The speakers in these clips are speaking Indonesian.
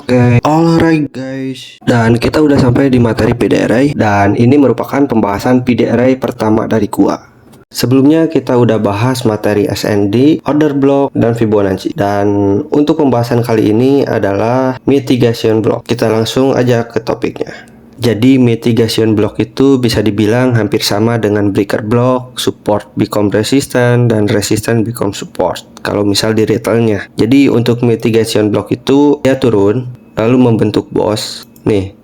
Oke, alright guys. Dan kita udah sampai di materi PDRA dan ini merupakan pembahasan PDRA pertama dari gua. Sebelumnya kita udah bahas materi SND, order block, dan Fibonacci. Dan untuk pembahasan kali ini adalah mitigation block. Kita langsung aja ke topiknya. Jadi mitigation block itu bisa dibilang hampir sama dengan breaker block, support become resistant, dan resistant become support kalau misal di retailnya. Jadi untuk mitigation block itu dia turun lalu membentuk boss. Nih,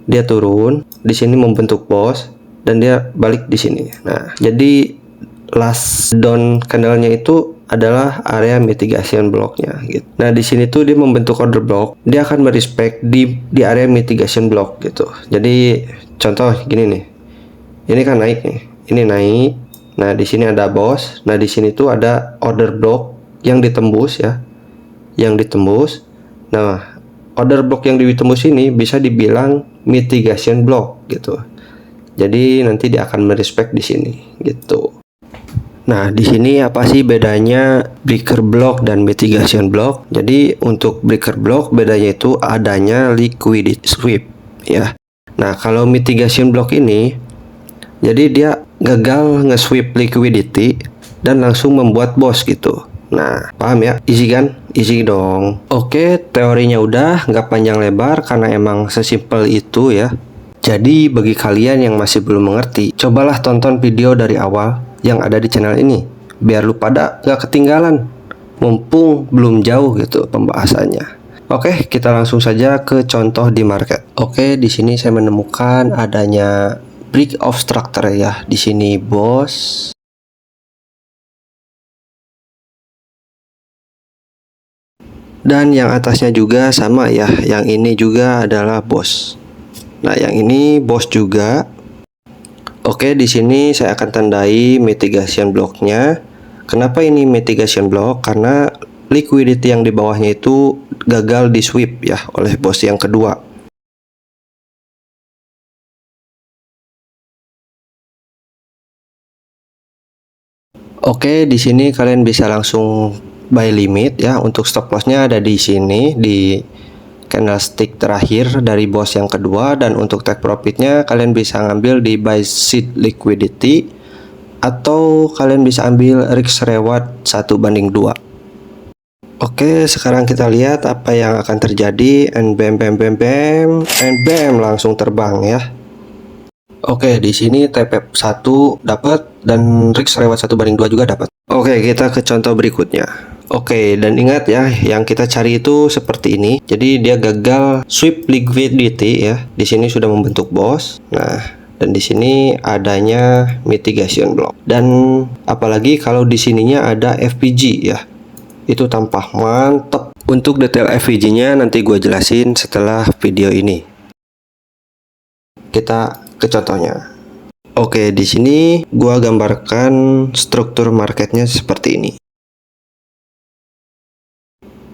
dia turun di sini membentuk boss dan dia balik di sini. Nah, jadi last down candlenya itu adalah area mitigation blocknya gitu. Nah di sini tuh dia membentuk order block, dia akan merespect di area mitigation block gitu. Jadi contoh gini nih, ini kan naik nih, ini naik. Nah di sini ada boss, nah di sini tuh ada order block yang ditembus ya, yang ditembus. Nah order block yang ditembus ini bisa dibilang mitigation block gitu. Jadi nanti dia akan merespect di sini gitu. Nah, di sini apa sih bedanya breaker block dan mitigation block? Jadi, untuk breaker block bedanya itu adanya liquidity sweep ya. Nah, kalau mitigation block ini jadi dia gagal nge-sweep liquidity dan langsung membuat boss gitu. Nah, paham ya? Easy kan? Easy dong. Oke, teorinya udah, nggak panjang lebar karena emang sesimpel itu ya. Jadi, bagi kalian yang masih belum mengerti, cobalah tonton video dari awal yang ada di channel ini biar lu pada gak ketinggalan mumpung belum jauh gitu pembahasannya. Oke, kita langsung saja ke contoh di market. Oke, di sini saya menemukan adanya break of structure ya. Di sini bos. Dan yang atasnya juga sama ya. Yang ini juga adalah bos. Nah, yang ini bos juga. Oke, di sini saya akan tandai mitigation blocknya. Kenapa ini mitigation block? Karena liquidity yang di bawahnya itu gagal di sweep ya oleh bos yang kedua. Oke, di sini kalian bisa langsung buy limit ya. Untuk stop lossnya ada di sini di candlestick terakhir dari bos yang kedua, dan untuk take profitnya kalian bisa ngambil di buy seed liquidity atau kalian bisa ambil risk reward 1:2. Oke, sekarang kita lihat apa yang akan terjadi. And bam bam bam bam and bam langsung terbang ya. Oke, di sini TP 1 dapat dan risk reward 1:2 juga dapat. Oke, kita ke contoh berikutnya. Oke, dan ingat ya, yang kita cari itu seperti ini. Jadi dia gagal sweep liquidity ya. Di sini sudah membentuk boss. Nah, dan di sini adanya mitigation block. Dan apalagi kalau di sininya ada FPG ya. Itu tampak mantep. Untuk detail FPG-nya nanti gue jelasin setelah video ini. Kita ke contohnya. Oke, di sini gue gambarkan struktur marketnya seperti ini.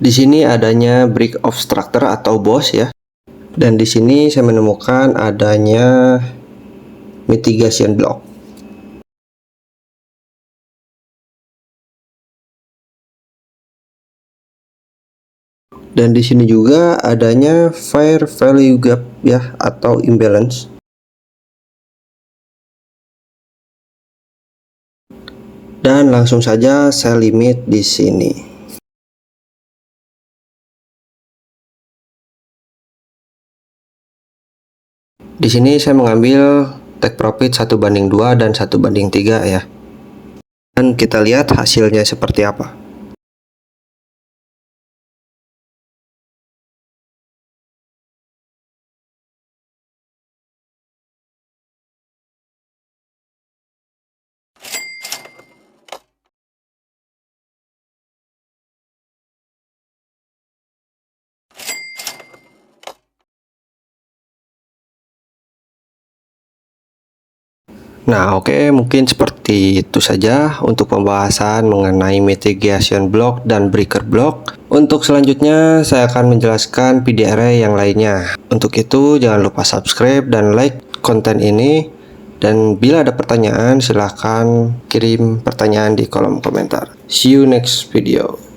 Di sini adanya break of structure atau boss ya. Dan di sini saya menemukan adanya mitigation block. Dan di sini juga adanya fair value gap ya atau imbalance. Dan langsung saja saya limit di sini. Di sini saya mengambil take profit 1:2 dan 1:3 ya. Dan kita lihat hasilnya seperti apa. Nah, oke, mungkin seperti itu saja untuk pembahasan mengenai mitigation block dan breaker block. Untuk selanjutnya, saya akan menjelaskan PDRA yang lainnya. Untuk itu, jangan lupa subscribe dan like konten ini. Dan bila ada pertanyaan, silahkan kirim pertanyaan di kolom komentar. See you next video.